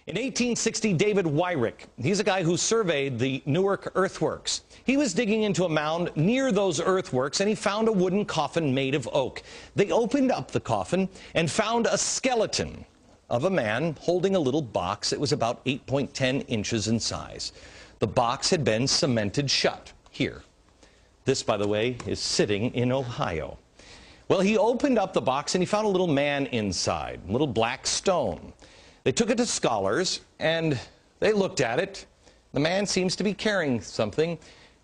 In 1860, David Wyrick, he's a guy who surveyed the Newark earthworks. He was digging into a mound near those earthworks, and he found a wooden coffin made of oak. They opened up the coffin and found a skeleton of a man holding a little box that was about 8.10 inches in size. The box had been cemented shut here. This, by the way, is sitting in Ohio. Well, he opened up the box and he found a little man inside, a little black stone. They took it to scholars, and they looked at it. The man seems to be carrying something,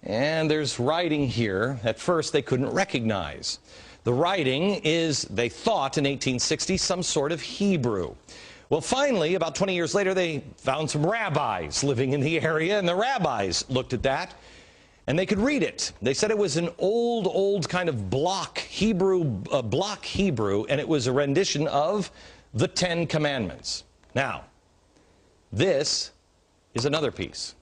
and there's writing here at first they couldn't recognize. The writing is, they thought in 1860, some sort of Hebrew. Well, finally, about 20 years later, they found some rabbis living in the area, and the rabbis looked at that, and they could read it. They said it was an old kind of block Hebrew, and it was a rendition of the 10 Commandments. Now, this is another piece.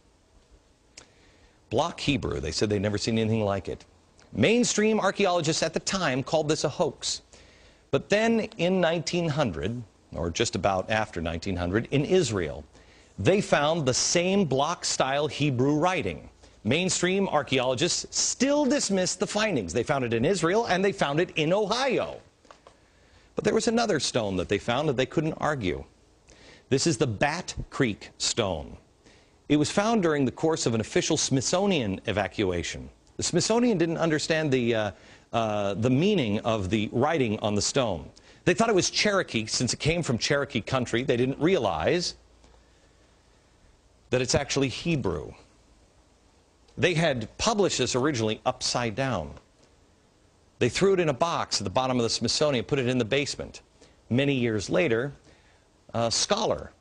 Block Hebrew, they said they'd never seen anything like it. Mainstream archaeologists at the time called this a hoax. But then in 1900, or just about after 1900, in Israel, they found the same block-style Hebrew writing. Mainstream archaeologists still dismissed the findings. They found it in Israel, and they found it in Ohio. But there was another stone that they found that they couldn't argue. This is the Bat Creek stone. It was found during the course of an official Smithsonian evacuation. The Smithsonian didn't understand the meaning of the writing on the stone. They thought it was Cherokee, since it came from Cherokee country. They didn't realize that it's actually Hebrew. They had published this originally upside down. They threw it in a box at the bottom of the Smithsonian, put it in the basement. Many years later, a scholar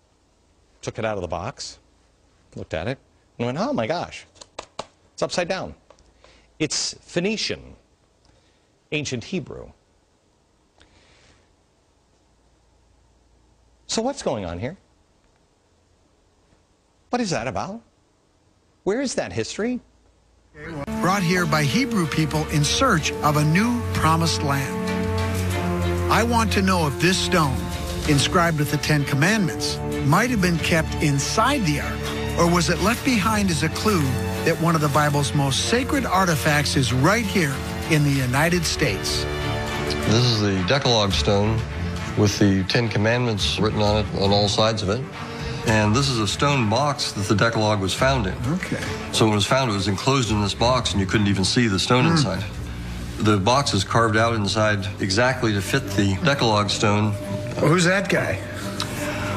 took it out of the box, looked at it, and went, oh my gosh, it's upside down. It's Phoenician, ancient Hebrew. So what's going on here? What is that about? Where is that history? Brought here by Hebrew people in search of a new promised land. I want to know if this stone, inscribed with the 10 Commandments, might have been kept inside the ark, or was it left behind as a clue that one of the Bible's most sacred artifacts is right here in the United States? This is the Decalogue stone with the 10 Commandments written on it on all sides of it. And this is a stone box that the Decalogue was found in. Okay. So when it was found, it was enclosed in this box, and you couldn't even see the stone inside. The box is carved out inside exactly to fit the Decalogue stone. Well, who's that guy?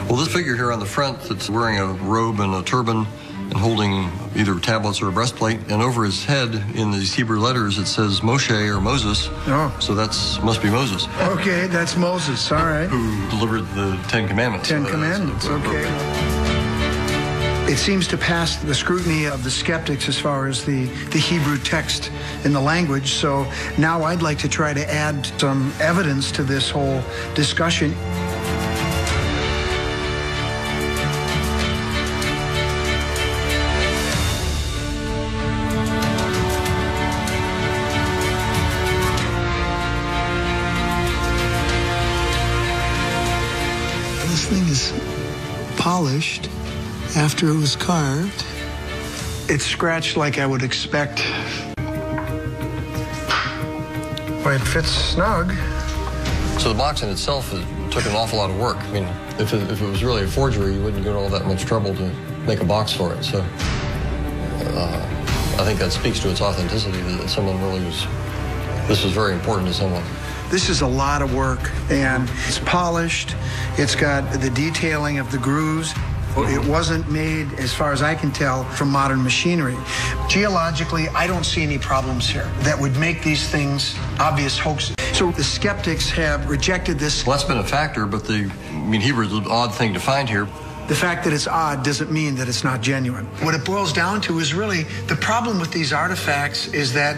Well, this figure here on the front that's wearing a robe and a turban and holding either tablets or a breastplate, and over his head in these Hebrew letters it says Moshe or Moses. Oh. So must be Moses. Okay, that's Moses, all right. Who delivered the 10 Commandments. 10 Commandments, okay. It seems to pass the scrutiny of the skeptics as far as the Hebrew text in the language, so now I'd like to try to add some evidence to this whole discussion. This thing is polished after it was carved. It's scratched like I would expect. Well, it fits snug. So the box in itself took an awful lot of work. I mean, if it was really a forgery, you wouldn't go to all that much trouble to make a box for it. So I think that speaks to its authenticity, that someone really this was very important to someone. This is a lot of work, and it's polished. It's got the detailing of the grooves. It wasn't made, as far as I can tell, from modern machinery. Geologically, I don't see any problems here that would make these things obvious hoaxes. So the skeptics have rejected this. Well, that's been a factor, but Hebrew is an odd thing to find here. The fact that it's odd doesn't mean that it's not genuine. What it boils down to is really the problem with these artifacts is that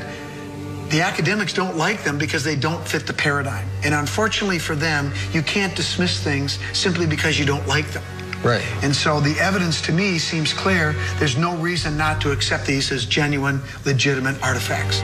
the academics don't like them because they don't fit the paradigm. And unfortunately for them, you can't dismiss things simply because you don't like them. Right. And so the evidence to me seems clear. There's no reason not to accept these as genuine, legitimate artifacts.